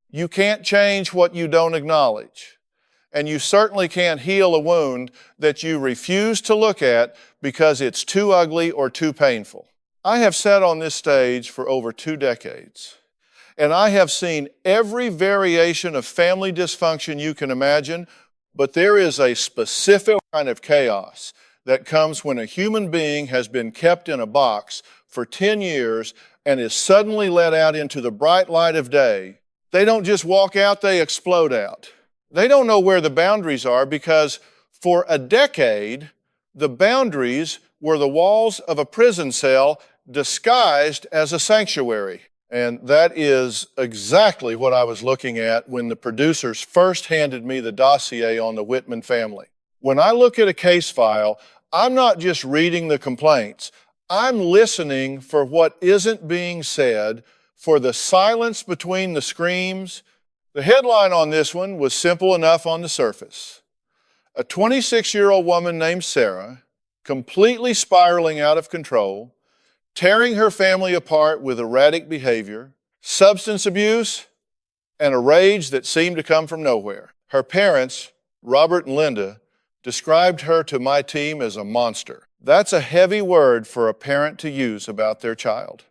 You can't change what you don't acknowledge. And you certainly can't heal a wound that you refuse to look at because it's too ugly or too painful. I have sat on this stage for over 2 decades, and I have seen every variation of family dysfunction you can imagine, but there is a specific kind of chaos that comes when a human being has been kept in a box for 10 years and is suddenly let out into the bright light of day. They don't just walk out, they explode out. They don't know where the boundaries are because for a decade, the boundaries were the walls of a prison cell disguised as a sanctuary. And that is exactly what I was looking at when the producers first handed me the dossier on the Whitman family. When I look at a case file, I'm not just reading the complaints. I'm listening for what isn't being said, for the silence between the screams. The headline on this one was simple enough on the surface. A 26-year-old woman named Sarah, completely spiraling out of control, tearing her family apart with erratic behavior, substance abuse, and a rage that seemed to come from nowhere. Her parents, Robert and Linda, described her to my team as a monster. That's a heavy word for a parent to use about their child.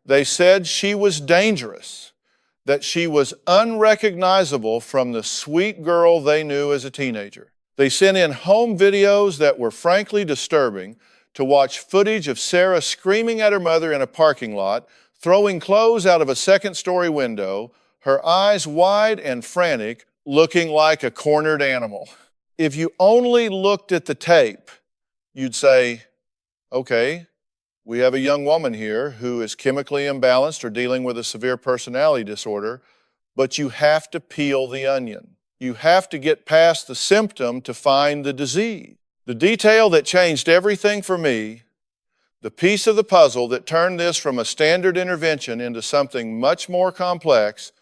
They said she was dangerous, that she was unrecognizable from the sweet girl they knew as a teenager. They sent in home videos that were frankly disturbing to watch footage of Sarah screaming at her mother in a parking lot, throwing clothes out of a second-story window, her eyes wide and frantic, looking like a cornered animal. If you only looked at the tape, you'd say, okay, we have a young woman here who is chemically imbalanced or dealing with a severe personality disorder, but you have to peel the onion. You have to get past the symptom to find the disease. The detail that changed everything for me, the piece of the puzzle that turned this from a standard intervention into something much more complex,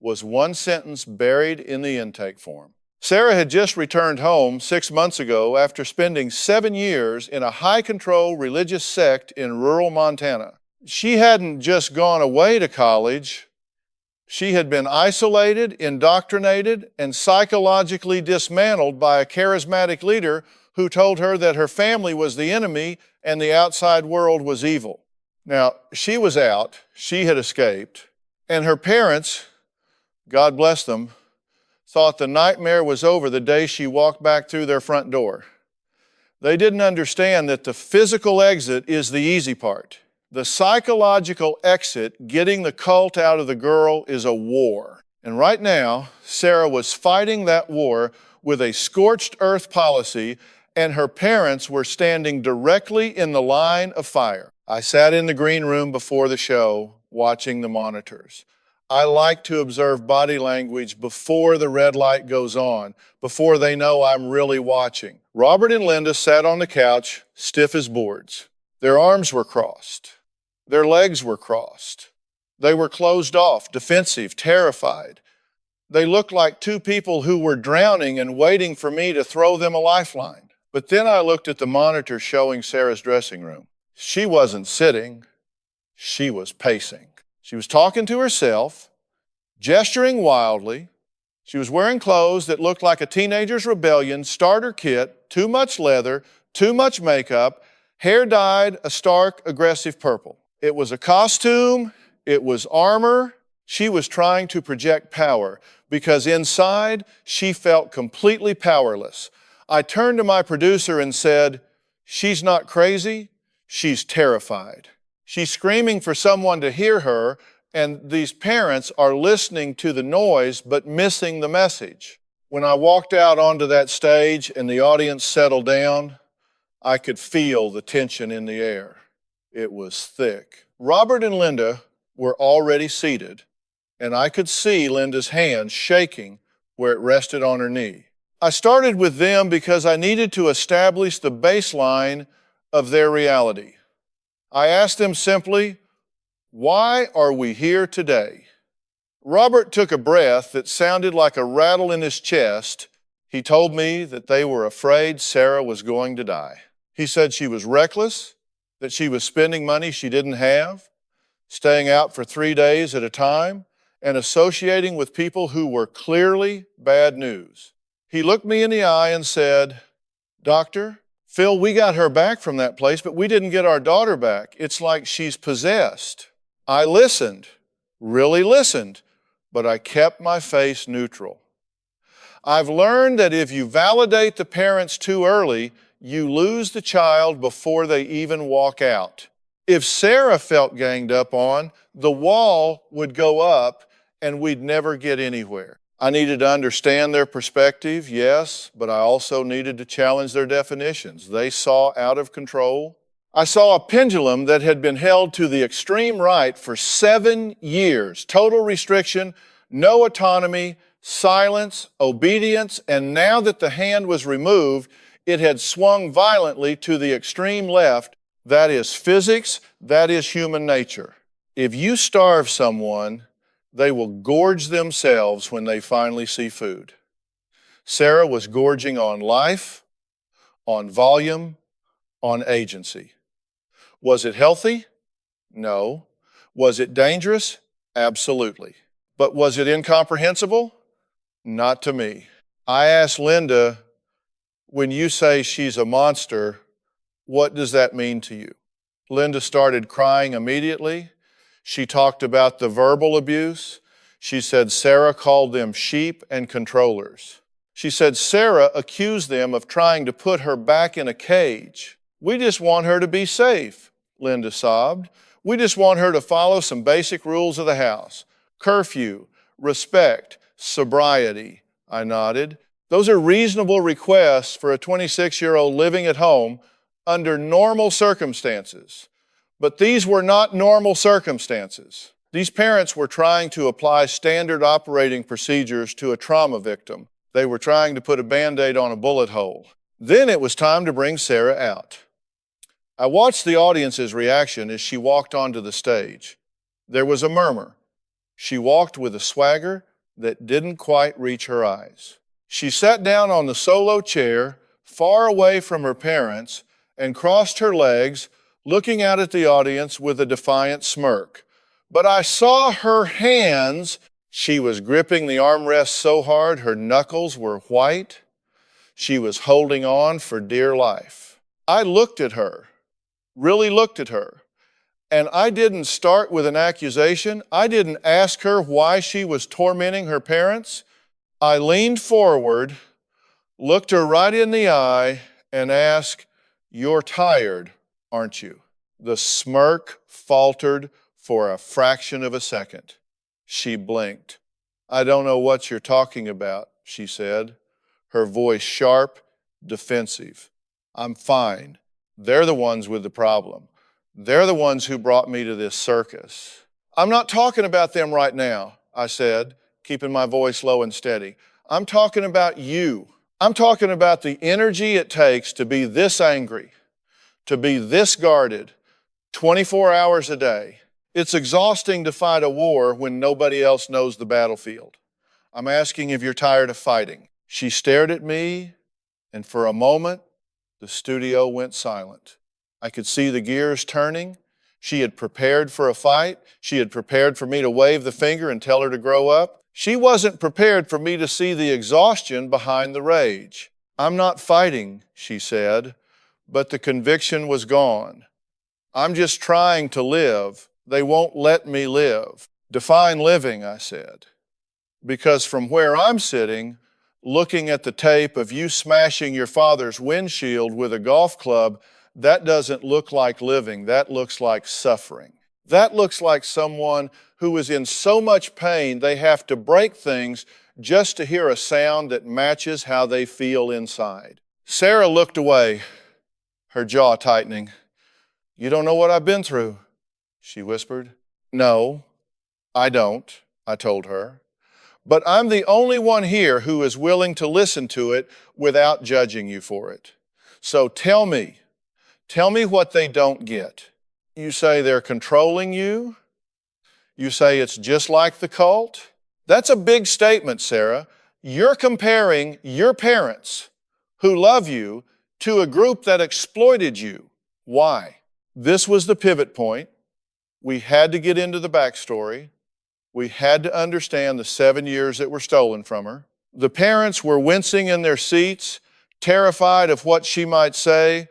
was one sentence buried in the intake form. Sarah had just returned home 6 months ago after spending 7 years in a high-control religious sect in rural Montana. She hadn't just gone away to college. She had been isolated, indoctrinated, and psychologically dismantled by a charismatic leader who told her that her family was the enemy and the outside world was evil. Now, she was out, she had escaped, and her parents, God bless them, thought the nightmare was over the day she walked back through their front door. They didn't understand that the physical exit is the easy part. The psychological exit, getting the cult out of the girl, is a war. And right now, Sarah was fighting that war with a scorched earth policy, and her parents were standing directly in the line of fire. I sat in the green room before the show, watching the monitors. I like to observe body language before the red light goes on, before they know I'm really watching. Robert and Linda sat on the couch, stiff as boards. Their arms were crossed. Their legs were crossed. They were closed off, defensive, terrified. They looked like two people who were drowning and waiting for me to throw them a lifeline. But then I looked at the monitor showing Sarah's dressing room. She wasn't sitting, she was pacing. She was talking to herself, gesturing wildly. She was wearing clothes that looked like a teenager's rebellion, starter kit, too much leather, too much makeup, hair dyed a stark, aggressive purple. It was a costume, it was armor. She was trying to project power because inside she felt completely powerless. I turned to my producer and said, she's not crazy, she's terrified. She's screaming for someone to hear her, and these parents are listening to the noise but missing the message. When I walked out onto that stage and the audience settled down, I could feel the tension in the air. It was thick. Robert and Linda were already seated, and I could see Linda's hand shaking where it rested on her knee. I started with them because I needed to establish the baseline of their reality. I asked them simply, why are we here today? Robert took a breath that sounded like a rattle in his chest. He told me that they were afraid Sarah was going to die. He said she was reckless, that she was spending money she didn't have, staying out for 3 days at a time, and associating with people who were clearly bad news. He looked me in the eye and said, "Doctor, Phil, we got her back from that place, but we didn't get our daughter back. It's like she's possessed." I listened, really listened, but I kept my face neutral. I've learned that if you validate the parents too early, you lose the child before they even walk out. If Sarah felt ganged up on, the wall would go up and we'd never get anywhere. I needed to understand their perspective, yes, but I also needed to challenge their definitions. They saw out of control. I saw a pendulum that had been held to the extreme right for 7 years. Total restriction, no autonomy, silence, obedience, and now that the hand was removed, it had swung violently to the extreme left. That is physics, that is human nature. If you starve someone, they will gorge themselves when they finally see food. Sarah was gorging on life, on volume, on agency. Was it healthy? No. Was it dangerous? Absolutely. But was it incomprehensible? Not to me. I asked Linda, when you say she's a monster, what does that mean to you? Linda started crying immediately. She talked about the verbal abuse. She said Sarah called them sheep and controllers. She said Sarah accused them of trying to put her back in a cage. "We just want her to be safe," Linda sobbed. "We just want her to follow some basic rules of the house. Curfew, respect, sobriety." I nodded. Those are reasonable requests for a 26-year-old living at home under normal circumstances. But these were not normal circumstances. These parents were trying to apply standard operating procedures to a trauma victim. They were trying to put a Band-Aid on a bullet hole. Then it was time to bring Sarah out. I watched the audience's reaction as she walked onto the stage. There was a murmur. She walked with a swagger that didn't quite reach her eyes. She sat down on the solo chair, far away from her parents, and crossed her legs, looking out at the audience with a defiant smirk. But I saw her hands. She was gripping the armrest so hard her knuckles were white. She was holding on for dear life. I looked at her, really looked at her, and I didn't start with an accusation. I didn't ask her why she was tormenting her parents. I leaned forward, looked her right in the eye, and asked, "You're tired, aren't you?" The smirk faltered for a fraction of a second. She blinked. "I don't know what you're talking about," she said, her voice sharp, defensive. "I'm fine. They're the ones with the problem. They're the ones who brought me to this circus." "I'm not talking about them right now," I said, keeping my voice low and steady. "I'm talking about you. I'm talking about the energy it takes to be this angry, to be this guarded, 24 hours a day. It's exhausting to fight a war when nobody else knows the battlefield. I'm asking if you're tired of fighting." She stared at me, and for a moment, the studio went silent. I could see the gears turning. She had prepared for a fight. She had prepared for me to wave the finger and tell her to grow up. She wasn't prepared for me to see the exhaustion behind the rage. "I'm not fighting," she said, but the conviction was gone. "I'm just trying to live. They won't let me live." "Define living," I said, because from where I'm sitting, looking at the tape of you smashing your father's windshield with a golf club, that doesn't look like living. That looks like suffering. That looks like someone who is in so much pain they have to break things just to hear a sound that matches how they feel inside. Sarah looked away, her jaw tightening. "You don't know what I've been through," she whispered. "No, I don't," I told her. "But I'm the only one here who is willing to listen to it without judging you for it. So tell me what they don't get. You say they're controlling you? You say it's just like the cult? That's a big statement, Sarah. You're comparing your parents who love you to a group that exploited you. Why?" This was the pivot point. We had to get into the backstory. We had to understand the 7 years that were stolen from her. The parents were wincing in their seats, terrified of what she might say,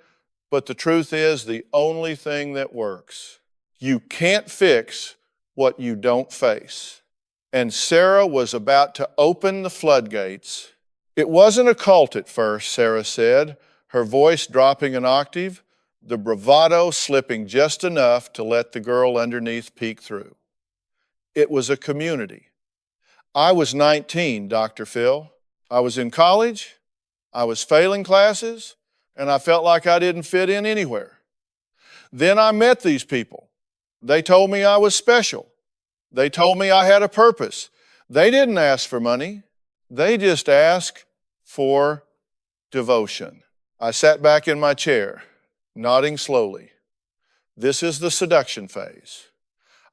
but the truth is the only thing that works. You can't fix what you don't face. And Sarah was about to open the floodgates. It wasn't a cult at first, Sarah said, her voice dropping an octave, the bravado slipping just enough to let the girl underneath peek through. It was a community. I was 19, Dr. Phil. I was in college, I was failing classes, and I felt like I didn't fit in anywhere. Then I met these people. They told me I was special. They told me I had a purpose. They didn't ask for money. They just asked for devotion. I sat back in my chair, nodding slowly. This is the seduction phase.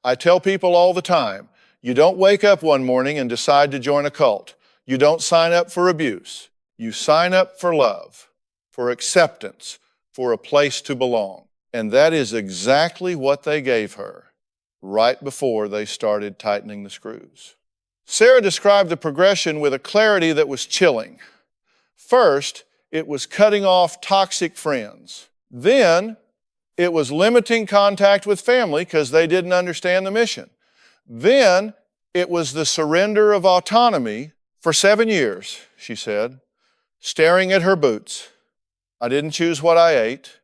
I tell people all the time, you don't wake up one morning and decide to join a cult. You don't sign up for abuse. You sign up for love, for acceptance, for a place to belong. And that is exactly what they gave her right before they started tightening the screws. Sarah described the progression with a clarity that was chilling. First, it was cutting off toxic friends. Then, it was limiting contact with family because they didn't understand the mission. Then, it was the surrender of autonomy for 7 years, she said, staring at her boots. I didn't choose what I ate.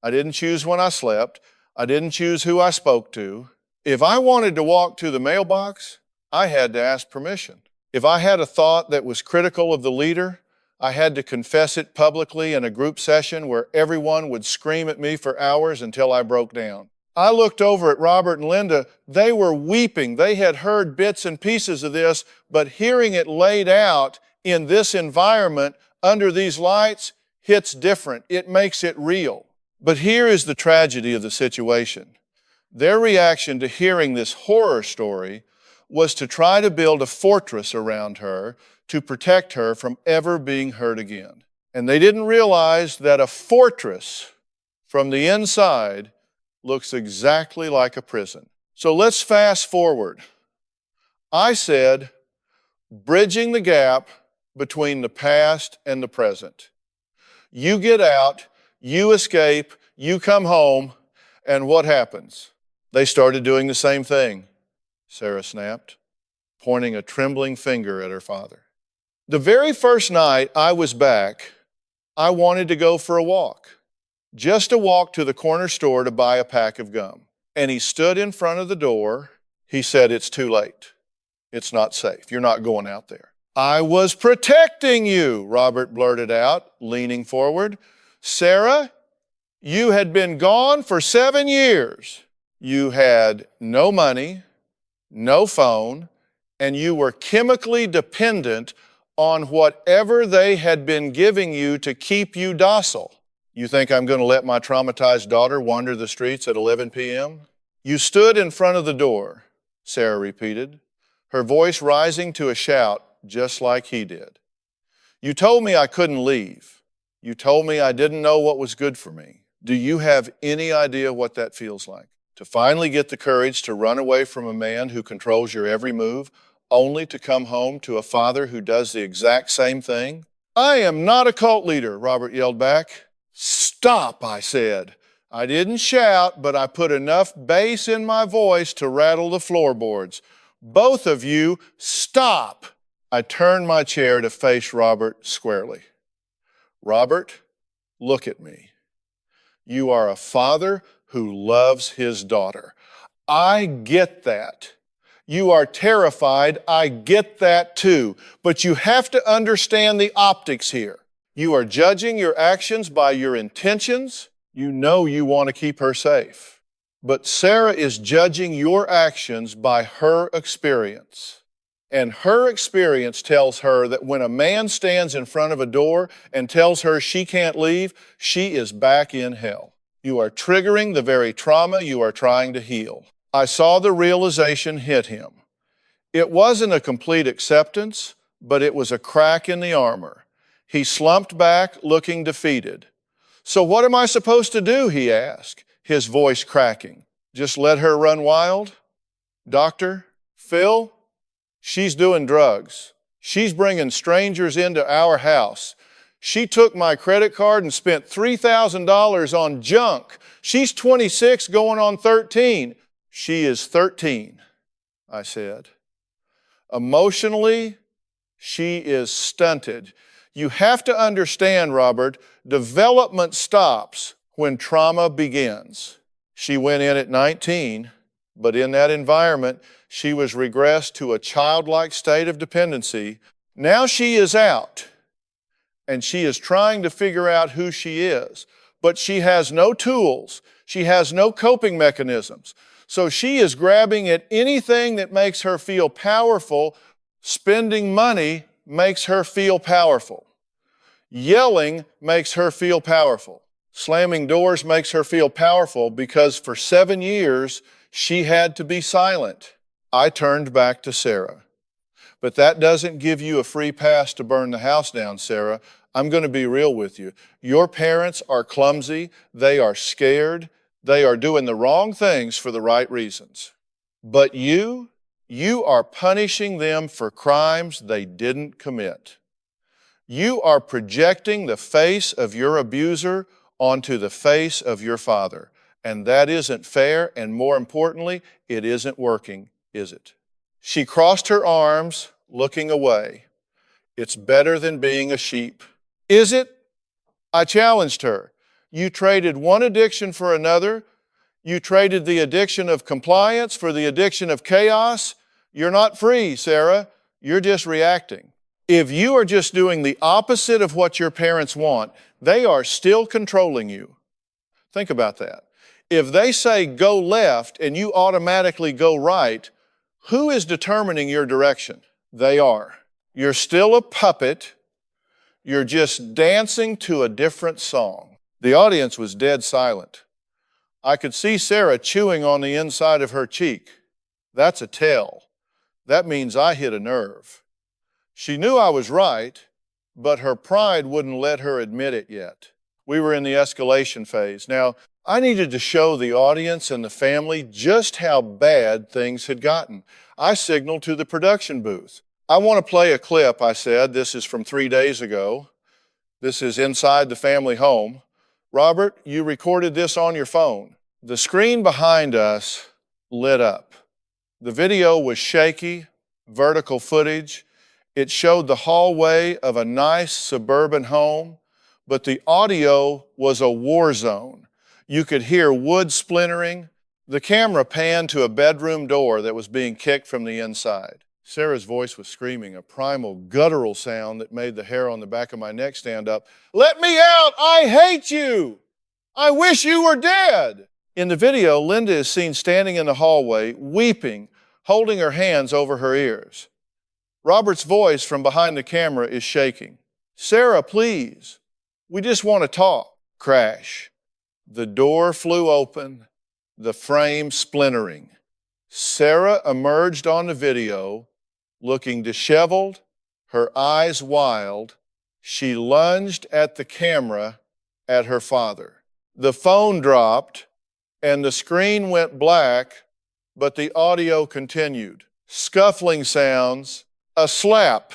I didn't choose when I slept. I didn't choose who I spoke to. If I wanted to walk to the mailbox, I had to ask permission. If I had a thought that was critical of the leader, I had to confess it publicly in a group session where everyone would scream at me for hours until I broke down. I looked over at Robert and Linda. They were weeping. They had heard bits and pieces of this, but hearing it laid out in this environment under these lights hits different. It makes it real. But here is the tragedy of the situation. Their reaction to hearing this horror story was to try to build a fortress around her to protect her from ever being hurt again. And they didn't realize that a fortress from the inside looks exactly like a prison. So let's fast forward. I said, bridging the gap between the past and the present. You get out, you escape, you come home, and what happens? They started doing the same thing, Sarah snapped, pointing a trembling finger at her father. The very first night I was back, I wanted to go for a walk. Just a walk to the corner store to buy a pack of gum. And he stood in front of the door. He said, it's too late. It's not safe. You're not going out there. I was protecting you, Robert blurted out, leaning forward. Sarah, you had been gone for 7 years. You had no money, no phone, and you were chemically dependent on whatever they had been giving you to keep you docile. You think I'm going to let my traumatized daughter wander the streets at 11 p.m.? You stood in front of the door, Sarah repeated, her voice rising to a shout just like he did. You told me I couldn't leave. You told me I didn't know what was good for me. Do you have any idea what that feels like? To finally get the courage to run away from a man who controls your every move, only to come home to a father who does the exact same thing? I am not a cult leader, Robert yelled back. Stop, I said. I didn't shout, but I put enough bass in my voice to rattle the floorboards. Both of you, stop. I turned my chair to face Robert squarely. Robert, look at me. You are a father who loves his daughter. I get that. You are terrified. I get that too. But you have to understand the optics here. You are judging your actions by your intentions. You know you want to keep her safe. But Sarah is judging your actions by her experience. And her experience tells her that when a man stands in front of a door and tells her she can't leave, she is back in hell. You are triggering the very trauma you are trying to heal. I saw the realization hit him. It wasn't a complete acceptance, but it was a crack in the armor. He slumped back, looking defeated. So what am I supposed to do, he asked, his voice cracking. Just let her run wild? Doctor, Phil, she's doing drugs. She's bringing strangers into our house. She took my credit card and spent $3,000 on junk. She's 26 going on 13. She is 13, I said. Emotionally, she is stunted. You have to understand, Robert, development stops when trauma begins. She went in at 19, but in that environment, she was regressed to a childlike state of dependency. Now she is out, and she is trying to figure out who she is, but she has no tools. She has no coping mechanisms. So she is grabbing at anything that makes her feel powerful. Spending money makes her feel powerful. Yelling makes her feel powerful. Slamming doors makes her feel powerful because for 7 years, she had to be silent. I turned back to Sarah. But that doesn't give you a free pass to burn the house down, Sarah. I'm going to be real with you. Your parents are clumsy. They are scared. They are doing the wrong things for the right reasons. But you are punishing them for crimes they didn't commit. You are projecting the face of your abuser onto the face of your father. And that isn't fair, and more importantly, it isn't working, is it? She crossed her arms, looking away. It's better than being a sheep. Is it? I challenged her. You traded one addiction for another. You traded the addiction of compliance for the addiction of chaos. You're not free, Sarah. You're just reacting. If you are just doing the opposite of what your parents want, they are still controlling you. Think about that. If they say go left and you automatically go right, who is determining your direction? They are. You're still a puppet. You're just dancing to a different song. The audience was dead silent. I could see Sarah chewing on the inside of her cheek. That's a tell. That means I hit a nerve. She knew I was right, but her pride wouldn't let her admit it yet. We were in the escalation phase. Now, I needed to show the audience and the family just how bad things had gotten. I signaled to the production booth. I want to play a clip, I said. This is from 3 days ago. This is inside the family home. Robert, you recorded this on your phone. The screen behind us lit up. The video was shaky, vertical footage. It showed the hallway of a nice suburban home, but the audio was a war zone. You could hear wood splintering. The camera panned to a bedroom door that was being kicked from the inside. Sarah's voice was screaming, a primal, guttural sound that made the hair on the back of my neck stand up. Let me out! I hate you! I wish you were dead! In the video, Linda is seen standing in the hallway, weeping, holding her hands over her ears. Robert's voice from behind the camera is shaking. Sarah, please. We just want to talk. Crash. The door flew open, the frame splintering. Sarah emerged on the video, looking disheveled, her eyes wild. She lunged at the camera at her father. The phone dropped, and the screen went black, but the audio continued. Scuffling sounds, a slap,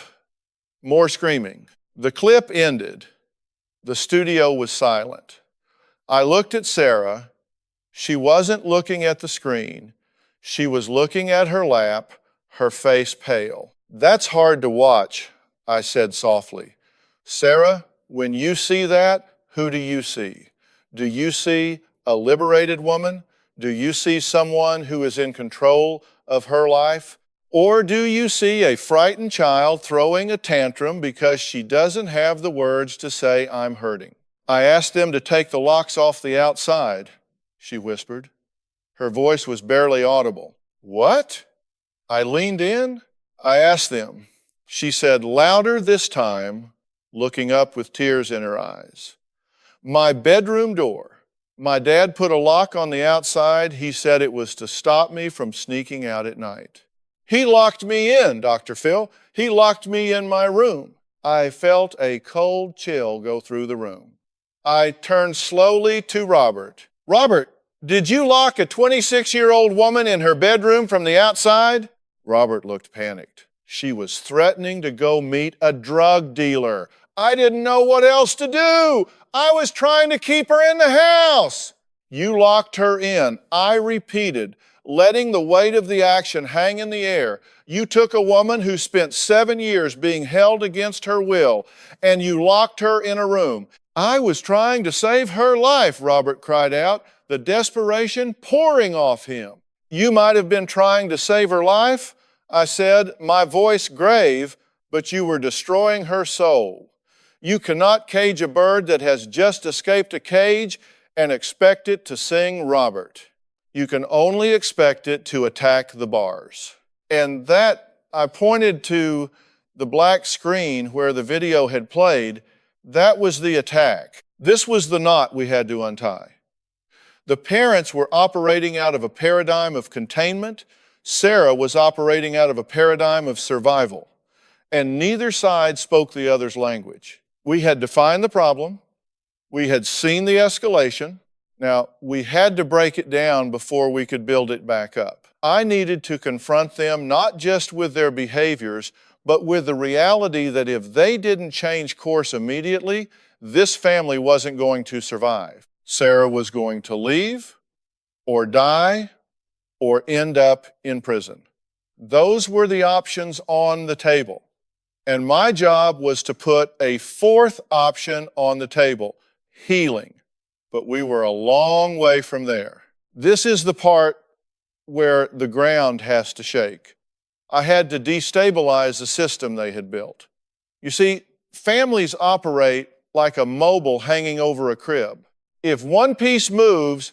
more screaming. The clip ended. The studio was silent. I looked at Sarah. She wasn't looking at the screen. She was looking at her lap, her face pale. That's hard to watch, I said softly. Sarah, when you see that, who do you see? Do you see a liberated woman? Do you see someone who is in control of her life? Or do you see a frightened child throwing a tantrum because she doesn't have the words to say, I'm hurting? I asked them to take the locks off the outside, she whispered. Her voice was barely audible. What? I leaned in. I asked them. She said louder this time, looking up with tears in her eyes. My bedroom door. My dad put a lock on the outside. He said it was to stop me from sneaking out at night. He locked me in, Dr. Phil. He locked me in my room. I felt a cold chill go through the room. I turned slowly to Robert. Robert, did you lock a 26-year-old woman in her bedroom from the outside? Robert looked panicked. She was threatening to go meet a drug dealer. I didn't know what else to do. I was trying to keep her in the house. You locked her in. I repeated, letting the weight of the action hang in the air. You took a woman who spent 7 years being held against her will, and you locked her in a room. I was trying to save her life, Robert cried out, the desperation pouring off him. You might have been trying to save her life, I said, my voice grave, but you were destroying her soul. You cannot cage a bird that has just escaped a cage and expect it to sing, Robert. You can only expect it to attack the bars. And that, I pointed to the black screen where the video had played, that was the attack. This was the knot we had to untie. The parents were operating out of a paradigm of containment. Sarah was operating out of a paradigm of survival. And neither side spoke the other's language. We had defined the problem. We had seen the escalation. Now, we had to break it down before we could build it back up. I needed to confront them not just with their behaviors, but with the reality that if they didn't change course immediately, this family wasn't going to survive. Sarah was going to leave, or die, or end up in prison. Those were the options on the table. And my job was to put a fourth option on the table, healing. But we were a long way from there. This is the part where the ground has to shake. I had to destabilize the system they had built. You see, families operate like a mobile hanging over a crib. If one piece moves,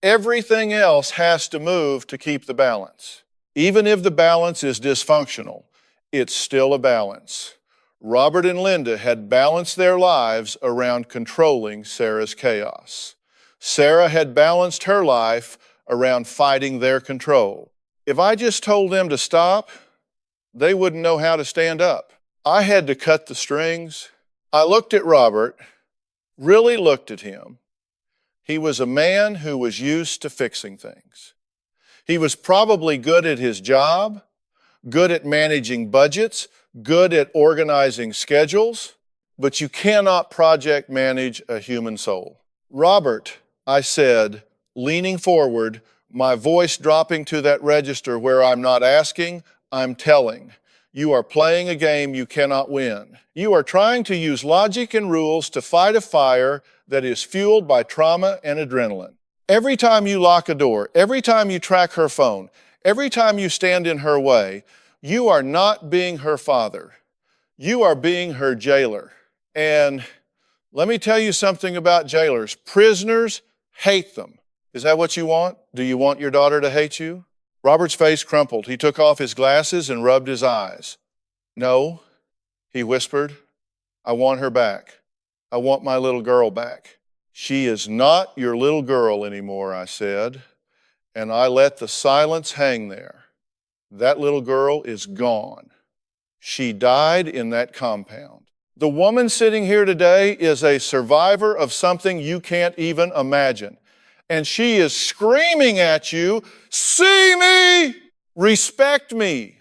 everything else has to move to keep the balance. Even if the balance is dysfunctional, it's still a balance. Robert and Linda had balanced their lives around controlling Sarah's chaos. Sarah had balanced her life around fighting their control. If I just told them to stop, they wouldn't know how to stand up. I had to cut the strings. I looked at Robert, really looked at him. He was a man who was used to fixing things. He was probably good at his job, good at managing budgets, good at organizing schedules, but you cannot project manage a human soul. Robert, I said, leaning forward, my voice dropping to that register where I'm not asking, I'm telling. You are playing a game you cannot win. You are trying to use logic and rules to fight a fire that is fueled by trauma and adrenaline. Every time you lock a door, every time you track her phone, every time you stand in her way, you are not being her father. You are being her jailer. And let me tell you something about jailers. Prisoners hate them. Is that what you want? Do you want your daughter to hate you? Robert's face crumpled. He took off his glasses and rubbed his eyes. No, he whispered, I want her back. I want my little girl back. She is not your little girl anymore, I said, and I let the silence hang there. That little girl is gone. She died in that compound. The woman sitting here today is a survivor of something you can't even imagine. And she is screaming at you, see me, respect me,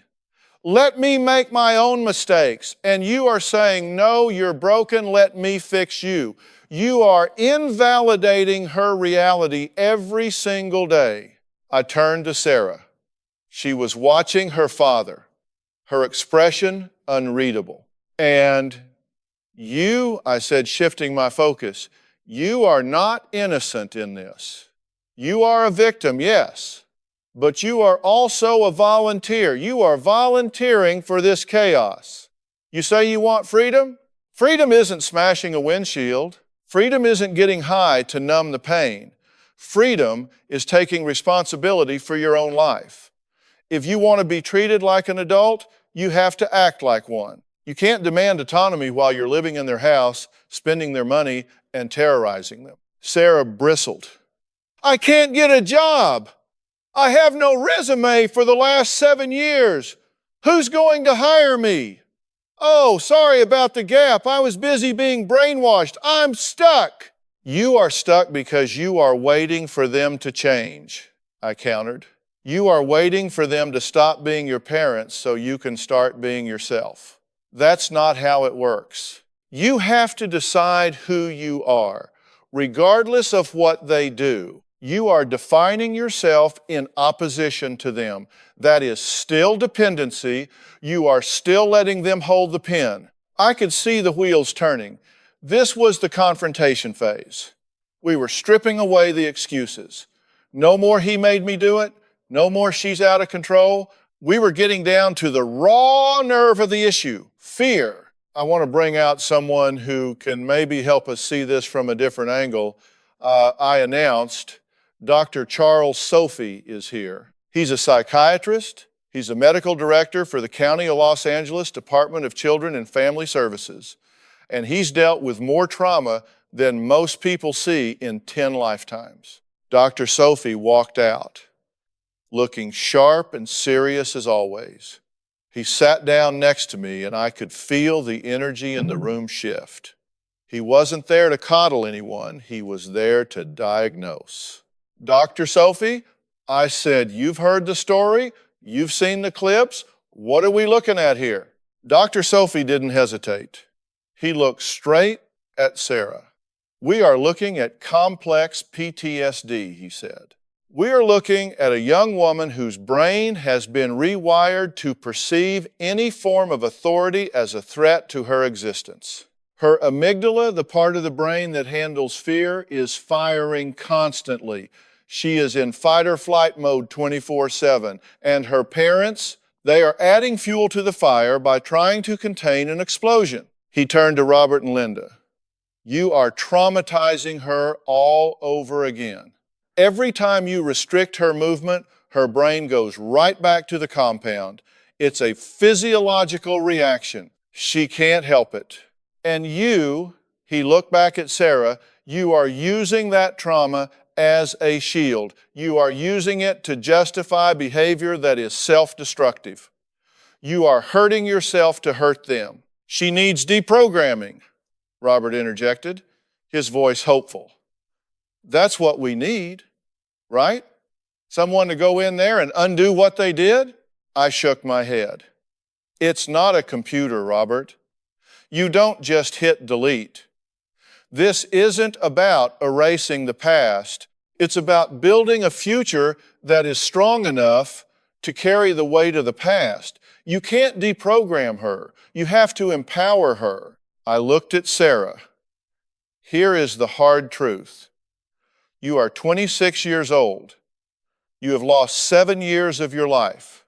let me make my own mistakes. And you are saying, no, you're broken, let me fix you. You are invalidating her reality every single day. I turned to Sarah. She was watching her father, her expression unreadable. And you, I said, shifting my focus, you are not innocent in this. You are a victim, yes, but you are also a volunteer. You are volunteering for this chaos. You say you want freedom? Freedom isn't smashing a windshield. Freedom isn't getting high to numb the pain. Freedom is taking responsibility for your own life. If you want to be treated like an adult, you have to act like one. You can't demand autonomy while you're living in their house, spending their money, and terrorizing them. Sarah bristled. I can't get a job. I have no resume for the last 7 years. Who's going to hire me? Oh, sorry about the gap. I was busy being brainwashed. I'm stuck. You are stuck because you are waiting for them to change, I countered. You are waiting for them to stop being your parents so you can start being yourself. That's not how it works. You have to decide who you are, regardless of what they do. You are defining yourself in opposition to them. That is still dependency. You are still letting them hold the pen. I could see the wheels turning. This was the confrontation phase. We were stripping away the excuses. No more he made me do it. No more she's out of control. We were getting down to the raw nerve of the issue, fear. I want to bring out someone who can maybe help us see this from a different angle. I announced Dr. Charles Sophie is here. He's a psychiatrist. He's a medical director for the County of Los Angeles Department of Children and Family Services. And he's dealt with more trauma than most people see in 10 lifetimes. Dr. Sophie walked out, looking sharp and serious as always. He sat down next to me and I could feel the energy in the room shift. He wasn't there to coddle anyone, he was there to diagnose. Dr. Sophie, I said, you've heard the story, you've seen the clips, what are we looking at here? Dr. Sophie didn't hesitate. He looked straight at Sarah. We are looking at complex PTSD, he said. We are looking at a young woman whose brain has been rewired to perceive any form of authority as a threat to her existence. Her amygdala, the part of the brain that handles fear, is firing constantly. She is in fight or flight mode 24/7. And her parents, they are adding fuel to the fire by trying to contain an explosion. He turned to Robert and Linda. You are traumatizing her all over again. Every time you restrict her movement, her brain goes right back to the compound. It's a physiological reaction. She can't help it. And you, he looked back at Sarah, you are using that trauma as a shield. You are using it to justify behavior that is self-destructive. You are hurting yourself to hurt them. She needs deprogramming, Robert interjected, his voice hopeful. That's what we need, right? Someone to go in there and undo what they did? I shook my head. It's not a computer, Robert. You don't just hit delete. This isn't about erasing the past. It's about building a future that is strong enough to carry the weight of the past. You can't deprogram her. You have to empower her. I looked at Sarah. Here is the hard truth. You are 26 years old. You have lost 7 years of your life.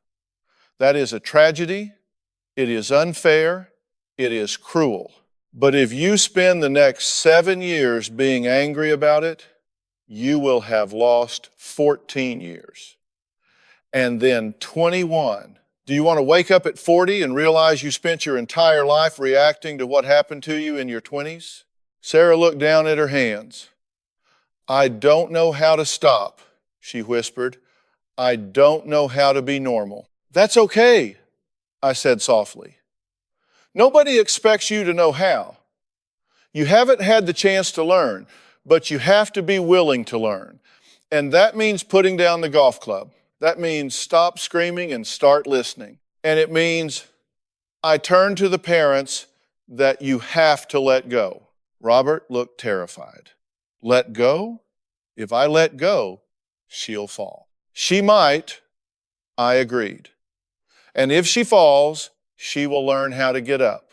That is a tragedy. It is unfair. It is cruel. But if you spend the next 7 years being angry about it, you will have lost 14 years. And then 21. Do you want to wake up at 40 and realize you spent your entire life reacting to what happened to you in your 20s? Sarah looked down at her hands. I don't know how to stop, she whispered. I don't know how to be normal. That's okay, I said softly. Nobody expects you to know how. You haven't had the chance to learn, but you have to be willing to learn. And that means putting down the golf club. That means stop screaming and start listening. And it means I turn to the parents that you have to let go. Robert looked terrified. Let go? If I let go, she'll fall. She might, I agreed. And if she falls, she will learn how to get up.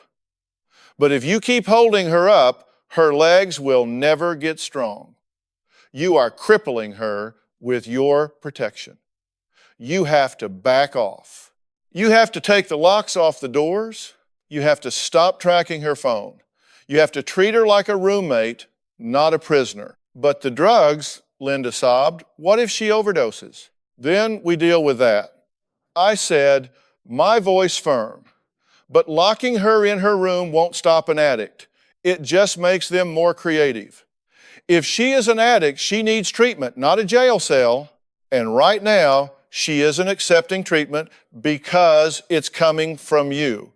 But if you keep holding her up, her legs will never get strong. You are crippling her with your protection. You have to back off. You have to take the locks off the doors. You have to stop tracking her phone. You have to treat her like a roommate, not a prisoner. But the drugs, Linda sobbed, what if she overdoses? Then we deal with that. I said, my voice firm, but locking her in her room won't stop an addict. It just makes them more creative. If she is an addict, she needs treatment, not a jail cell. And right now, she isn't accepting treatment because it's coming from you.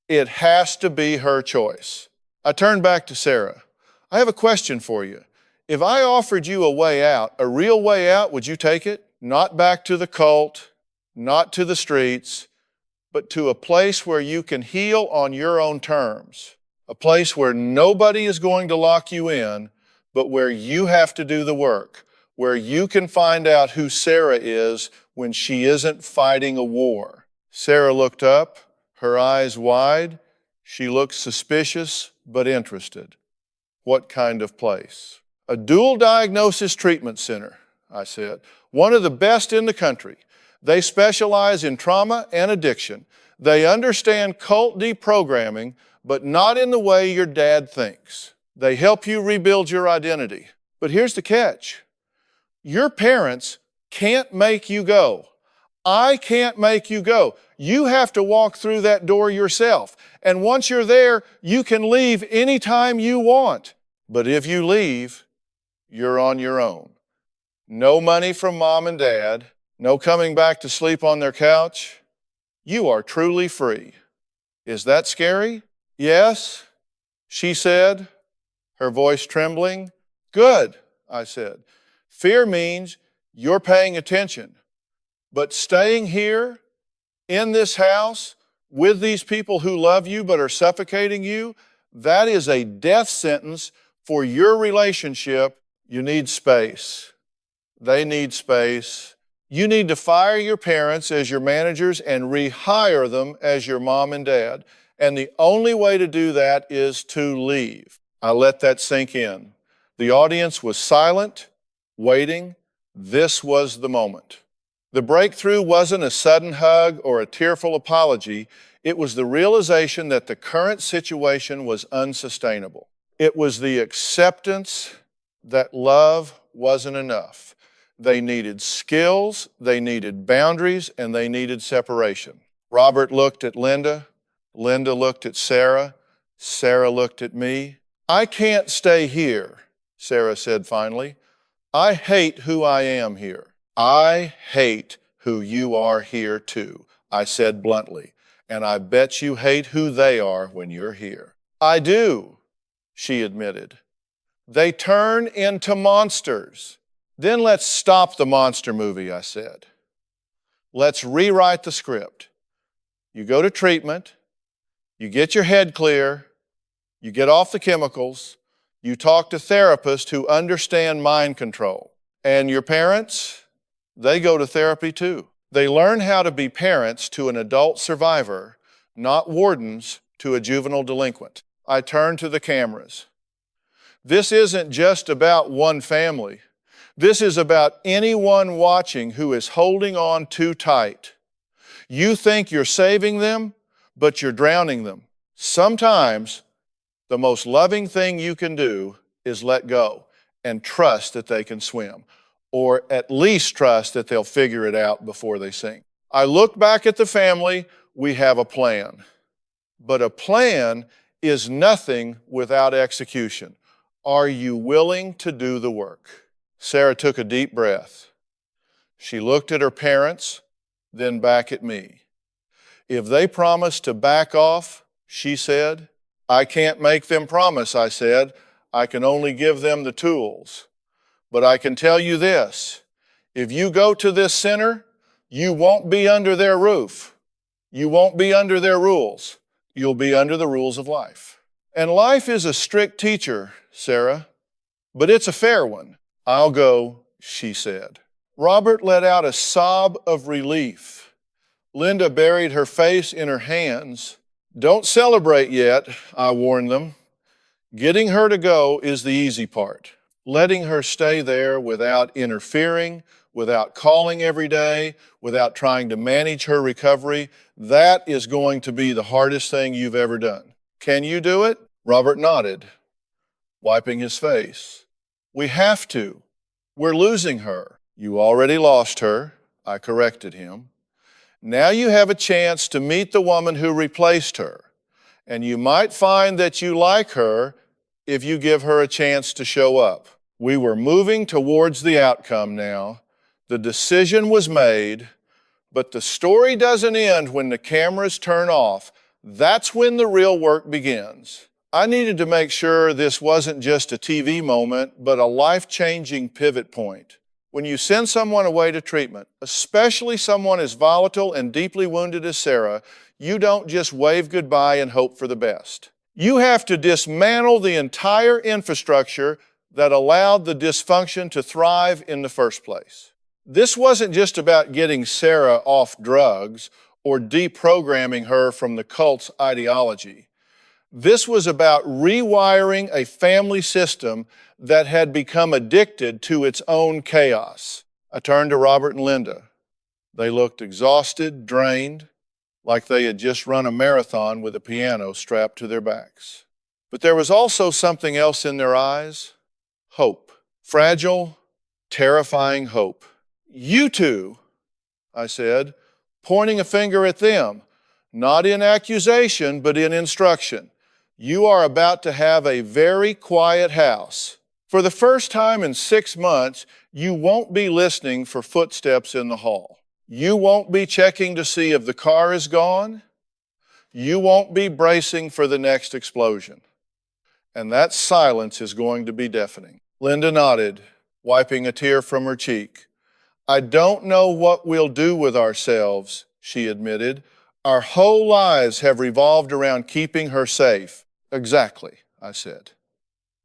It has to be her choice. I turned back to Sarah. I have a question for you. If I offered you a way out, a real way out, would you take it? Not back to the cult, not to the streets, but to a place where you can heal on your own terms. A place where nobody is going to lock you in, but where you have to do the work, where you can find out who Sarah is when she isn't fighting a war. Sarah looked up, her eyes wide. She looked suspicious but interested. What kind of place? A dual diagnosis treatment center, I said. One of the best in the country. They specialize in trauma and addiction. They understand cult deprogramming, but not in the way your dad thinks. They help you rebuild your identity. But here's the catch. Your parents can't make you go. I can't make you go. You have to walk through that door yourself. And once you're there, you can leave anytime you want. But if you leave, you're on your own. No money from mom and dad, no coming back to sleep on their couch. You are truly free. Is that scary? Yes, she said, her voice trembling. Good, I said. Fear means you're paying attention. But staying here in this house with these people who love you but are suffocating you, that is a death sentence for your relationship. You need space. They need space. You need to fire your parents as your managers and rehire them as your mom and dad. And the only way to do that is to leave. I let that sink in. The audience was silent, waiting. This was the moment. The breakthrough wasn't a sudden hug or a tearful apology. It was the realization that the current situation was unsustainable. It was the acceptance that love wasn't enough. They needed skills, they needed boundaries, and they needed separation. Robert looked at Linda. Linda looked at Sarah. Sarah looked at me. I can't stay here, Sarah said finally. I hate who I am here. I hate who you are here too, I said bluntly. And I bet you hate who they are when you're here. I do, she admitted. They turn into monsters. Then let's stop the monster movie, I said. Let's rewrite the script. You go to treatment, you get your head clear, you get off the chemicals, you talk to therapists who understand mind control. And your parents, they go to therapy too. They learn how to be parents to an adult survivor, not wardens to a juvenile delinquent. I turned to the cameras. This isn't just about one family. This is about anyone watching who is holding on too tight. You think you're saving them, but you're drowning them. Sometimes the most loving thing you can do is let go and trust that they can swim, or at least trust that they'll figure it out before they sink. I look back at the family. We have a plan. But a plan is nothing without execution. Are you willing to do the work? Sarah took a deep breath. She looked at her parents, then back at me. If they promise to back off, she said, I can't make them promise, I said. I can only give them the tools. But I can tell you this, if you go to this center, you won't be under their roof. You won't be under their rules. You'll be under the rules of life. And life is a strict teacher, Sarah, but it's a fair one. I'll go, she said. Robert let out a sob of relief. Linda buried her face in her hands. Don't celebrate yet, I warned them. Getting her to go is the easy part. Letting her stay there without interfering, without calling every day, without trying to manage her recovery, that is going to be the hardest thing you've ever done. Can you do it? Robert nodded, wiping his face. We have to. We're losing her. You already lost her, I corrected him. Now you have a chance to meet the woman who replaced her, and you might find that you like her if you give her a chance to show up. We were moving towards the outcome now. The decision was made, but the story doesn't end when the cameras turn off. That's when the real work begins. I needed to make sure this wasn't just a TV moment, but a life-changing pivot point. When you send someone away to treatment, especially someone as volatile and deeply wounded as Sarah, you don't just wave goodbye and hope for the best. You have to dismantle the entire infrastructure that allowed the dysfunction to thrive in the first place. This wasn't just about getting Sarah off drugs or deprogramming her from the cult's ideology. This was about rewiring a family system that had become addicted to its own chaos. I turned to Robert and Linda. They looked exhausted, drained, like they had just run a marathon with a piano strapped to their backs. But there was also something else in their eyes: hope. Fragile, terrifying hope. You two, I said, pointing a finger at them, not in accusation, but in instruction. You are about to have a very quiet house. For the first time in 6 months, you won't be listening for footsteps in the hall. You won't be checking to see if the car is gone. You won't be bracing for the next explosion. And that silence is going to be deafening. Linda nodded, wiping a tear from her cheek. I don't know what we'll do with ourselves, she admitted. Our whole lives have revolved around keeping her safe. Exactly, I said.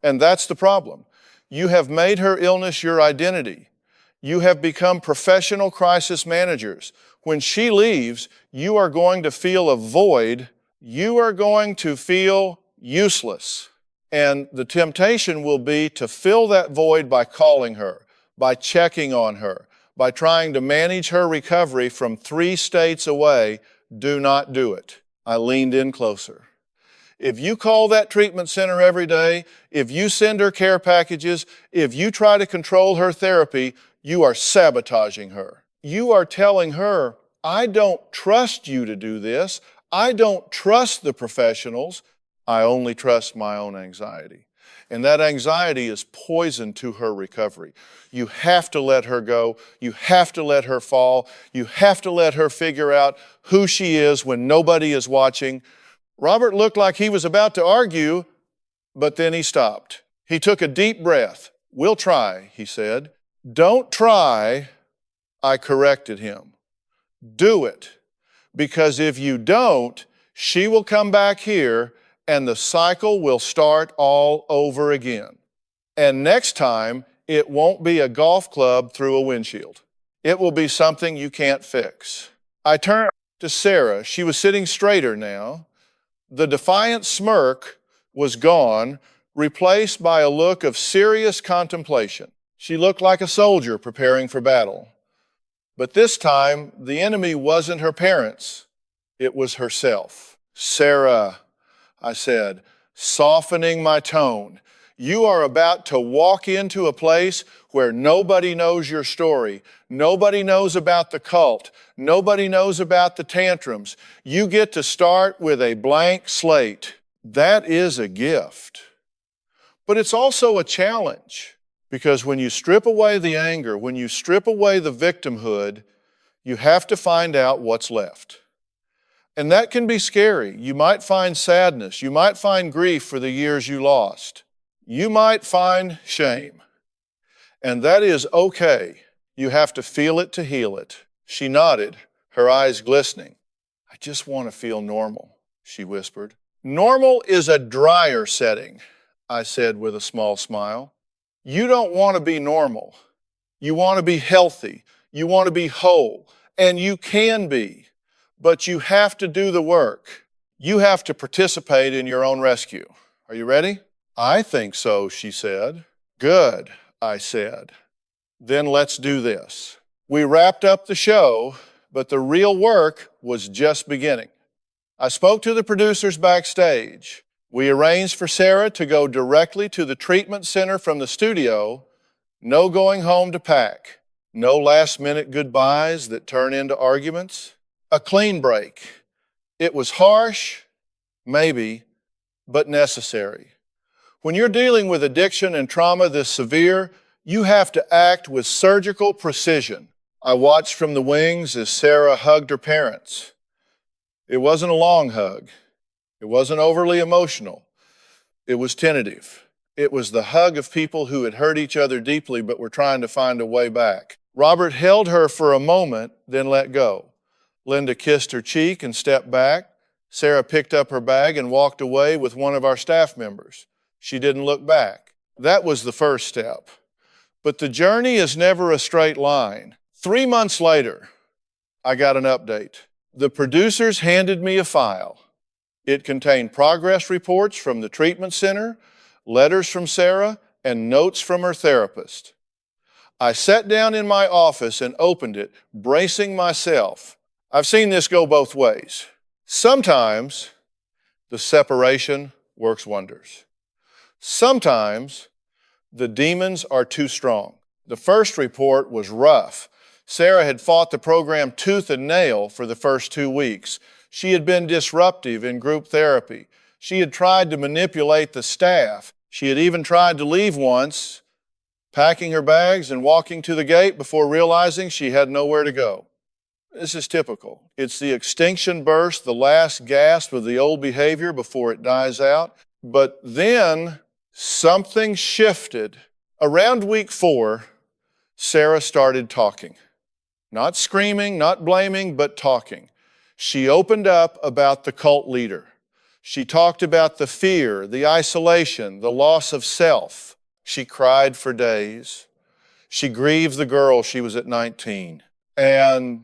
And that's the problem. You have made her illness your identity. You have become professional crisis managers. When she leaves, you are going to feel a void. You are going to feel useless. And the temptation will be to fill that void by calling her, by checking on her, by trying to manage her recovery from 3 states away. Do not do it. I leaned in closer. If you call that treatment center every day, if you send her care packages, if you try to control her therapy, you are sabotaging her. You are telling her, I don't trust you to do this. I don't trust the professionals. I only trust my own anxiety. And that anxiety is poison to her recovery. You have to let her go. You have to let her fall. You have to let her figure out who she is when nobody is watching. Robert looked like he was about to argue, but then he stopped. He took a deep breath. We'll try, he said. Don't try, I corrected him. Do it, because if you don't, she will come back here and the cycle will start all over again. And next time, it won't be a golf club through a windshield. It will be something you can't fix. I turned to Sarah. She was sitting straighter now. The defiant smirk was gone, replaced by a look of serious contemplation. She looked like a soldier preparing for battle. But this time, the enemy wasn't her parents. It was herself. Sarah, I said, softening my tone, you are about to walk into a place where nobody knows your story. Nobody knows about the cult. Nobody knows about the tantrums. You get to start with a blank slate. That is a gift. But it's also a challenge, because when you strip away the anger, when you strip away the victimhood, you have to find out what's left. And that can be scary. You might find sadness. You might find grief for the years you lost. You might find shame. And that is okay. You have to feel it to heal it. She nodded, her eyes glistening. I just want to feel normal, she whispered. Normal is a drier setting, I said with a small smile. You don't want to be normal. You want to be healthy. You want to be whole. And you can be. But you have to do the work. You have to participate in your own rescue. Are you ready? I think so, she said. Good, I said. Then let's do this. We wrapped up the show, but the real work was just beginning. I spoke to the producers backstage. We arranged for Sarah to go directly to the treatment center from the studio. No going home to pack. No last-minute goodbyes that turn into arguments. A clean break. It was harsh, maybe, but necessary. When you're dealing with addiction and trauma this severe, you have to act with surgical precision. I watched from the wings as Sarah hugged her parents. It wasn't a long hug. It wasn't overly emotional. It was tentative. It was the hug of people who had hurt each other deeply but were trying to find a way back. Robert held her for a moment, then let go. Linda kissed her cheek and stepped back. Sarah picked up her bag and walked away with one of our staff members. She didn't look back. That was the first step. But the journey is never a straight line. 3 months later, I got an update. The producers handed me a file. It contained progress reports from the treatment center, letters from Sarah, and notes from her therapist. I sat down in my office and opened it, bracing myself. I've seen this go both ways. Sometimes the separation works wonders. Sometimes the demons are too strong. The first report was rough. Sarah had fought the program tooth and nail for the first 2 weeks. She had been disruptive in group therapy. She had tried to manipulate the staff. She had even tried to leave once, packing her bags and walking to the gate before realizing she had nowhere to go. This is typical. It's the extinction burst, the last gasp of the old behavior before it dies out. But then something shifted. Around week 4, Sarah started talking. Not screaming, not blaming, but talking. She opened up about the cult leader. She talked about the fear, the isolation, the loss of self. She cried for days. She grieved the girl she was at 19. And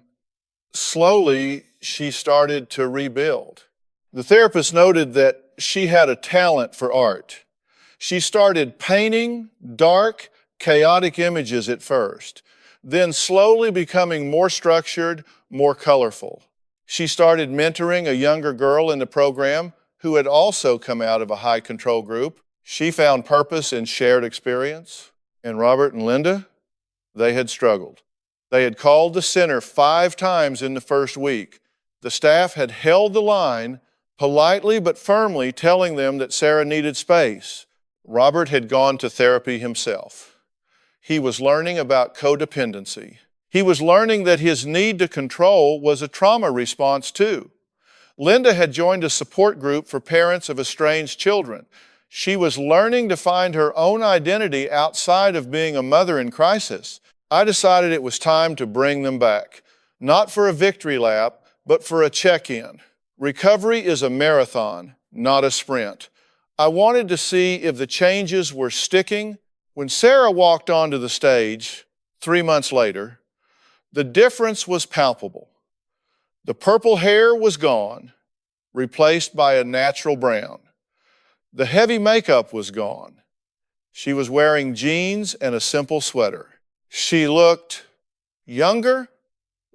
slowly, she started to rebuild. The therapist noted that she had a talent for art. She started painting dark, chaotic images at first, then slowly becoming more structured, more colorful. She started mentoring a younger girl in the program who had also come out of a high control group. She found purpose in shared experience. And Robert and Linda, they had struggled. They had called the center 5 times in the first week. The staff had held the line, politely but firmly telling them that Sarah needed space. Robert had gone to therapy himself. He was learning about codependency. He was learning that his need to control was a trauma response too. Linda had joined a support group for parents of estranged children. She was learning to find her own identity outside of being a mother in crisis. I decided it was time to bring them back, not for a victory lap, but for a check-in. Recovery is a marathon, not a sprint. I wanted to see if the changes were sticking. When Sarah walked onto the stage 3 months later, the difference was palpable. The purple hair was gone, replaced by a natural brown. The heavy makeup was gone. She was wearing jeans and a simple sweater. She looked younger,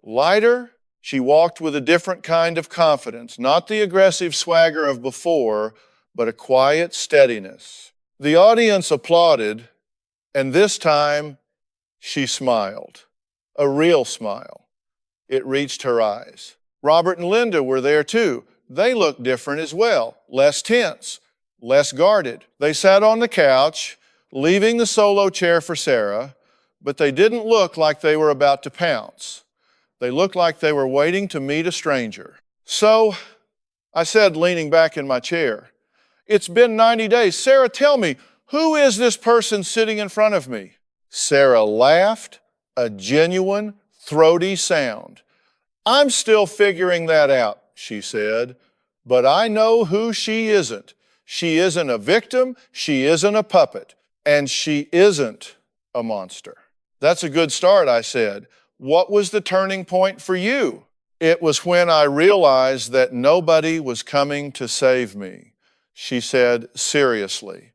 lighter. She walked with a different kind of confidence, not the aggressive swagger of before, but a quiet steadiness. The audience applauded, and this time she smiled, a real smile. It reached her eyes. Robert and Linda were there too. They looked different as well, less tense, less guarded. They sat on the couch, leaving the solo chair for Sarah, but they didn't look like they were about to pounce. They looked like they were waiting to meet a stranger. So I said, leaning back in my chair, "It's been 90 days. Sarah, tell me, who is this person sitting in front of me?" Sarah laughed, a genuine, throaty sound. "I'm still figuring that out," she said, "but I know who she isn't. She isn't a victim, she isn't a puppet, and she isn't a monster." "That's a good start," I said. "What was the turning point for you?" "It was when I realized that nobody was coming to save me," she said seriously.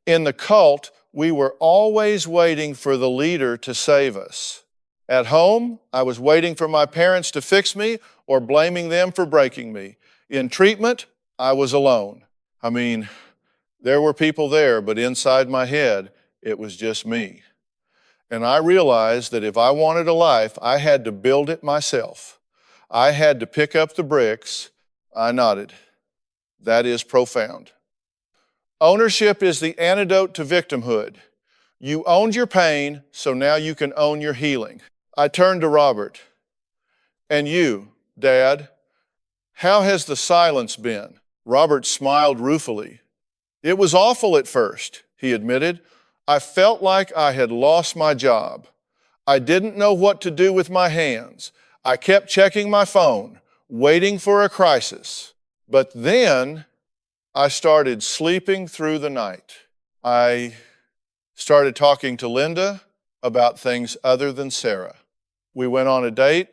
"In the cult, we were always waiting for the leader to save us. At home, I was waiting for my parents to fix me or blaming them for breaking me. In treatment, I was alone. I mean, there were people there, but inside my head, it was just me. And I realized that if I wanted a life, I had to build it myself. I had to pick up the bricks." I nodded. "That is profound." Ownership is the antidote to victimhood. You owned your pain, so now you can own your healing. I turned to Robert. "And you, Dad, how has the silence been?" Robert smiled ruefully. "It was awful at first," he admitted. I felt like I had lost my job. I didn't know what to do with my hands. I kept checking my phone, waiting for a crisis. But then I started sleeping through the night. I started talking to Linda about things other than Sarah. We went on a date.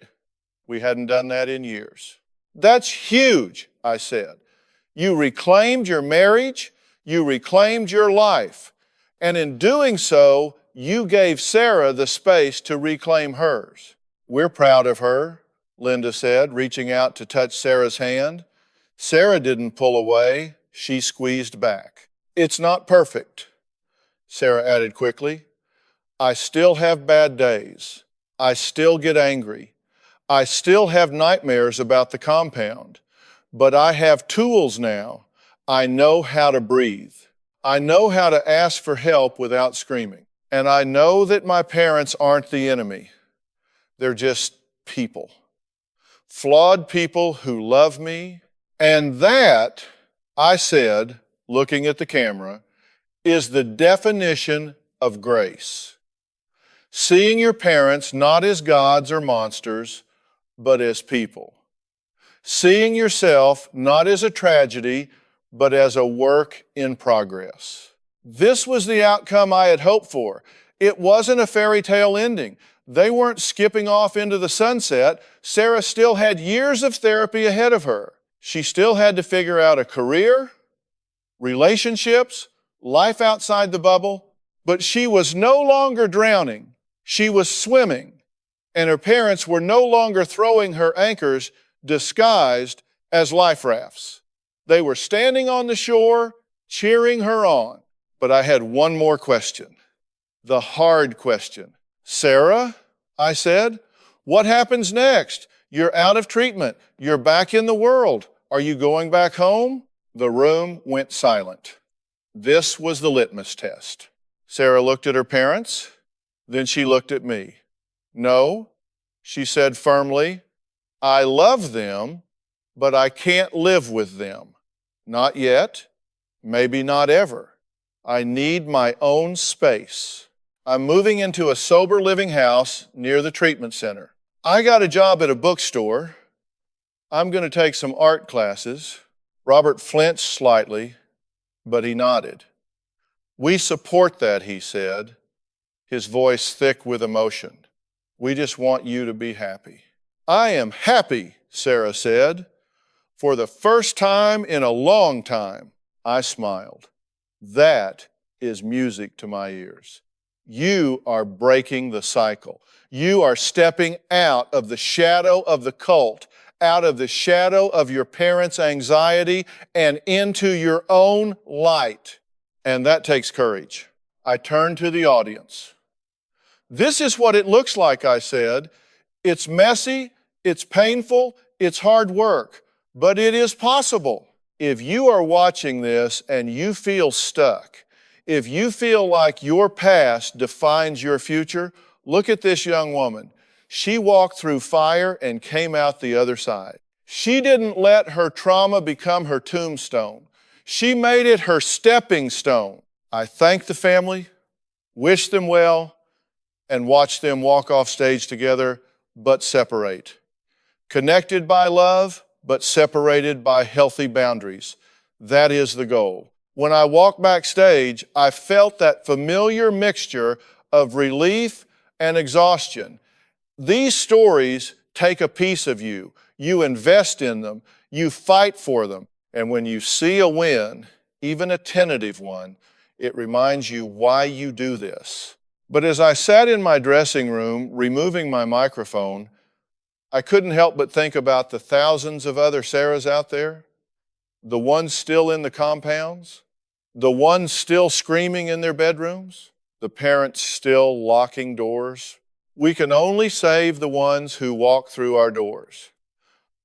We hadn't done that in years. That's huge, I said. You reclaimed your marriage. You reclaimed your life. And in doing so, you gave Sarah the space to reclaim hers. We're proud of her, Linda said, reaching out to touch Sarah's hand. Sarah didn't pull away. She squeezed back. It's not perfect, Sarah added quickly. I still have bad days. I still get angry. I still have nightmares about the compound. But I have tools now. I know how to breathe. I know how to ask for help without screaming. And I know that my parents aren't the enemy. They're just people. Flawed people who love me. And that, I said, looking at the camera, is the definition of grace. Seeing your parents not as gods or monsters, but as people. Seeing yourself not as a tragedy, but as a work in progress. This was the outcome I had hoped for. It wasn't a fairy tale ending. They weren't skipping off into the sunset. Sarah still had years of therapy ahead of her. She still had to figure out a career, relationships, life outside the bubble, but she was no longer drowning. She was swimming, and her parents were no longer throwing her anchors disguised as life rafts. They were standing on the shore, cheering her on. But I had one more question, the hard question. Sarah, I said, what happens next? You're out of treatment. You're back in the world. Are you going back home? The room went silent. This was the litmus test. Sarah looked at her parents. Then she looked at me. No, she said firmly, I love them, but I can't live with them. Not yet, maybe not ever. I need my own space. I'm moving into a sober living house near the treatment center. I got a job at a bookstore. I'm going to take some art classes. Robert flinched slightly, but he nodded. We support that, he said, his voice thick with emotion. We just want you to be happy. I am happy, Sarah said. For the first time in a long time, I smiled. That is music to my ears. You are breaking the cycle. You are stepping out of the shadow of the cult, out of the shadow of your parents' anxiety, and into your own light. And that takes courage. I turned to the audience. This is what it looks like, I said. It's messy, it's painful, it's hard work, but it is possible. If you are watching this and you feel stuck, if you feel like your past defines your future, look at this young woman. She walked through fire and came out the other side. She didn't let her trauma become her tombstone. She made it her stepping stone. I thank the family, wish them well, and watch them walk off stage together, but separate. Connected by love, but separated by healthy boundaries. That is the goal. When I walked backstage, I felt that familiar mixture of relief and exhaustion. These stories take a piece of you. You invest in them. You fight for them. And when you see a win, even a tentative one, it reminds you why you do this. But as I sat in my dressing room, removing my microphone, I couldn't help but think about the thousands of other Sarahs out there, the ones still in the compounds, the ones still screaming in their bedrooms, the parents still locking doors. We can only save the ones who walk through our doors.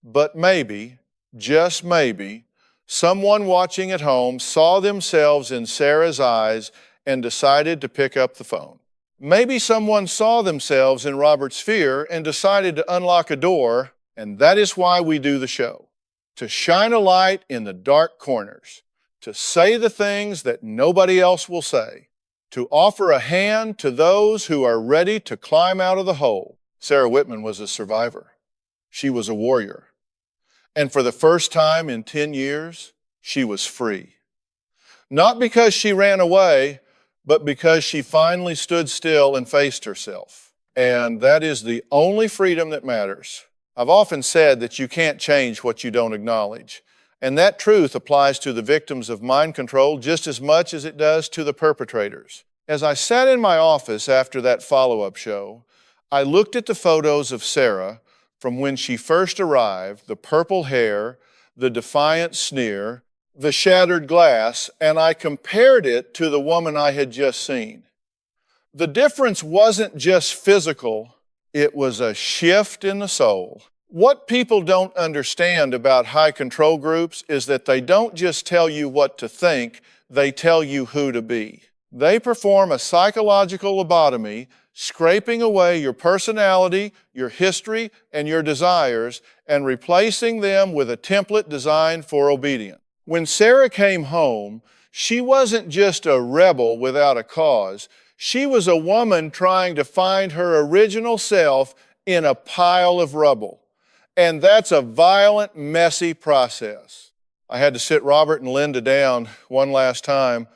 But maybe, just maybe, someone watching at home saw themselves in Sarah's eyes and decided to pick up the phone. Maybe someone saw themselves in Robert's fear and decided to unlock a door, and that is why we do the show. To shine a light in the dark corners, to say the things that nobody else will say, to offer a hand to those who are ready to climb out of the hole. Sarah Whitman was a survivor. She was a warrior. And for the first time in 10 years, she was free. Not because she ran away, but because she finally stood still and faced herself. And that is the only freedom that matters. I've often said that you can't change what you don't acknowledge. And that truth applies to the victims of mind control just as much as it does to the perpetrators. As I sat in my office after that follow-up show, I looked at the photos of Sarah from when she first arrived, the purple hair, the defiant sneer, the shattered glass, and I compared it to the woman I had just seen. The difference wasn't just physical, it was a shift in the soul. What people don't understand about high control groups is that they don't just tell you what to think, they tell you who to be. They perform a psychological lobotomy, scraping away your personality, your history, and your desires, and replacing them with a template designed for obedience. When Sarah came home, she wasn't just a rebel without a cause. She was a woman trying to find her original self in a pile of rubble. And that's a violent, messy process. I had to sit Robert and Linda down one last time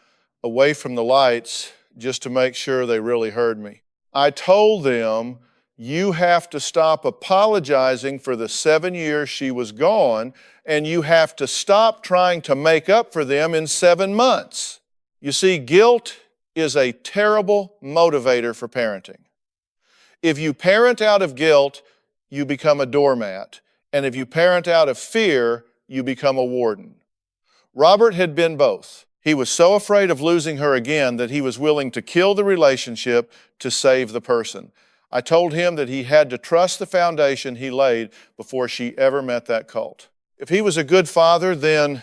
away from the lights just to make sure they really heard me. I told them, you have to stop apologizing for the 7 years she was gone, and you have to stop trying to make up for them in 7 months. You see, guilt is a terrible motivator for parenting. If you parent out of guilt, you become a doormat. And if you parent out of fear, you become a warden. Robert had been both. He was so afraid of losing her again that he was willing to kill the relationship to save the person. I told him that he had to trust the foundation he laid before she ever met that cult. If he was a good father, then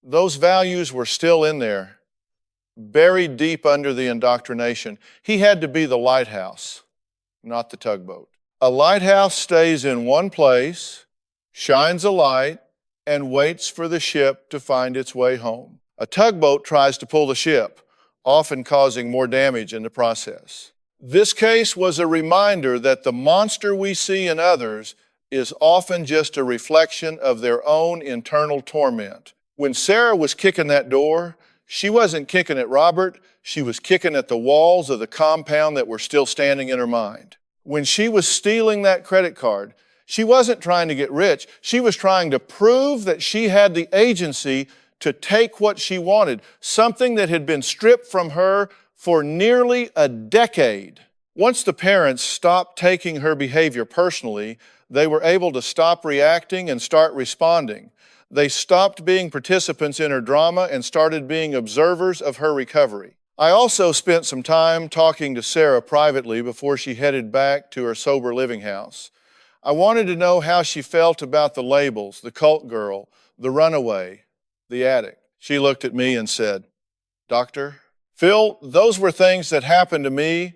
those values were still in there, buried deep under the indoctrination. He had to be the lighthouse, not the tugboat. A lighthouse stays in one place, shines a light, and waits for the ship to find its way home. A tugboat tries to pull the ship, often causing more damage in the process. This case was a reminder that the monster we see in others is often just a reflection of their own internal torment. When Sarah was kicking that door, she wasn't kicking at Robert, she was kicking at the walls of the compound that were still standing in her mind. When she was stealing that credit card, she wasn't trying to get rich, she was trying to prove that she had the agency to take what she wanted, something that had been stripped from her for nearly a decade. Once the parents stopped taking her behavior personally, they were able to stop reacting and start responding. They stopped being participants in her drama and started being observers of her recovery. I also spent some time talking to Sarah privately before she headed back to her sober living house. I wanted to know how she felt about the labels, the cult girl, the runaway, the addict. She looked at me and said, "Doctor, Phil, those were things that happened to me,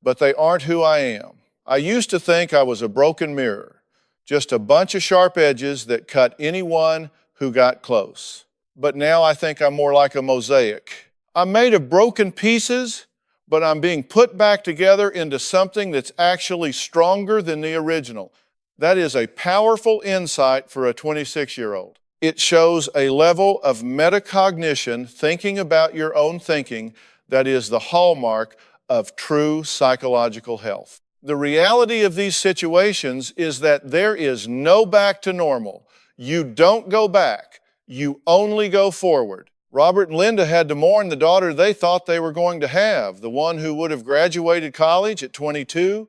but they aren't who I am. I used to think I was a broken mirror, just a bunch of sharp edges that cut anyone who got close. But now I think I'm more like a mosaic. I'm made of broken pieces, but I'm being put back together into something that's actually stronger than the original." That is a powerful insight for a 26-year-old. It shows a level of metacognition, thinking about your own thinking, that is the hallmark of true psychological health. The reality of these situations is that there is no back to normal. You don't go back. You only go forward. Robert and Linda had to mourn the daughter they thought they were going to have, the one who would have graduated college at 22,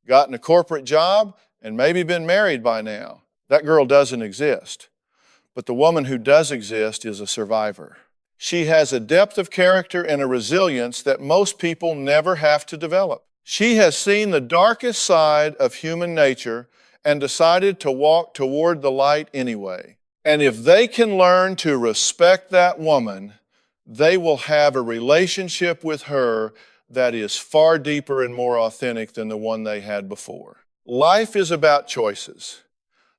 gotten a corporate job, and maybe been married by now. That girl doesn't exist. But the woman who does exist is a survivor. She has a depth of character and a resilience that most people never have to develop. She has seen the darkest side of human nature and decided to walk toward the light anyway. And if they can learn to respect that woman, they will have a relationship with her that is far deeper and more authentic than the one they had before. Life is about choices.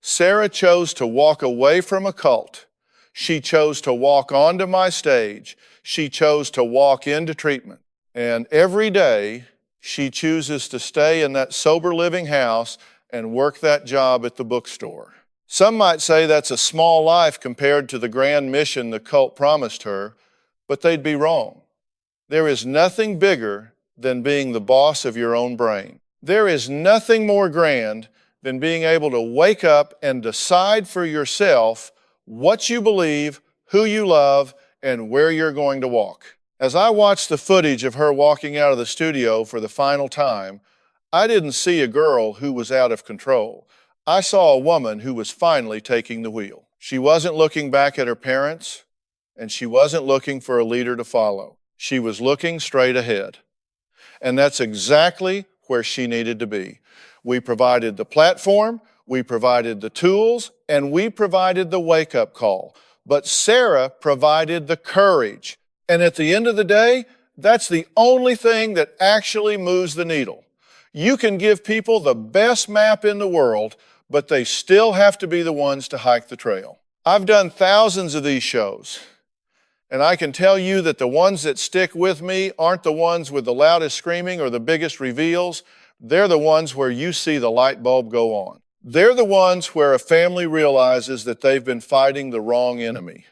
Sarah chose to walk away from a cult. She chose to walk onto my stage. She chose to walk into treatment. And every day, she chooses to stay in that sober living house and work that job at the bookstore. Some might say that's a small life compared to the grand mission the cult promised her, but they'd be wrong. There is nothing bigger than being the boss of your own brain. There is nothing more grand than being able to wake up and decide for yourself what you believe, who you love, and where you're going to walk. As I watched the footage of her walking out of the studio for the final time, I didn't see a girl who was out of control. I saw a woman who was finally taking the wheel. She wasn't looking back at her parents, and she wasn't looking for a leader to follow. She was looking straight ahead. And that's exactly where she needed to be. We provided the platform, we provided the tools, and we provided the wake-up call. But Sarah provided the courage. And at the end of the day, that's the only thing that actually moves the needle. You can give people the best map in the world, but they still have to be the ones to hike the trail. I've done thousands of these shows, and I can tell you that the ones that stick with me aren't the ones with the loudest screaming or the biggest reveals. They're the ones where you see the light bulb go on. They're the ones where a family realizes that they've been fighting the wrong enemy.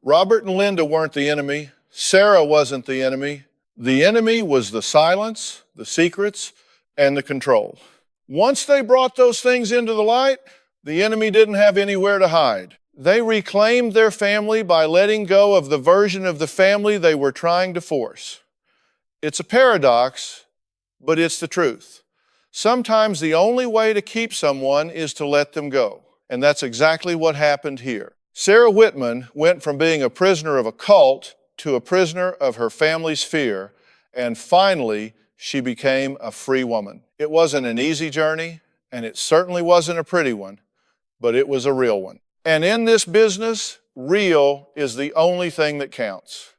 Robert and Linda weren't the enemy. Sarah wasn't the enemy. The enemy was the silence, the secrets, and the control. Once they brought those things into the light, the enemy didn't have anywhere to hide. They reclaimed their family by letting go of the version of the family they were trying to force. It's a paradox, but it's the truth. Sometimes the only way to keep someone is to let them go. And that's exactly what happened here. Sarah Whitman went from being a prisoner of a cult to a prisoner of her family's fear, and finally, she became a free woman. It wasn't an easy journey, and it certainly wasn't a pretty one, but it was a real one. And in this business, real is the only thing that counts.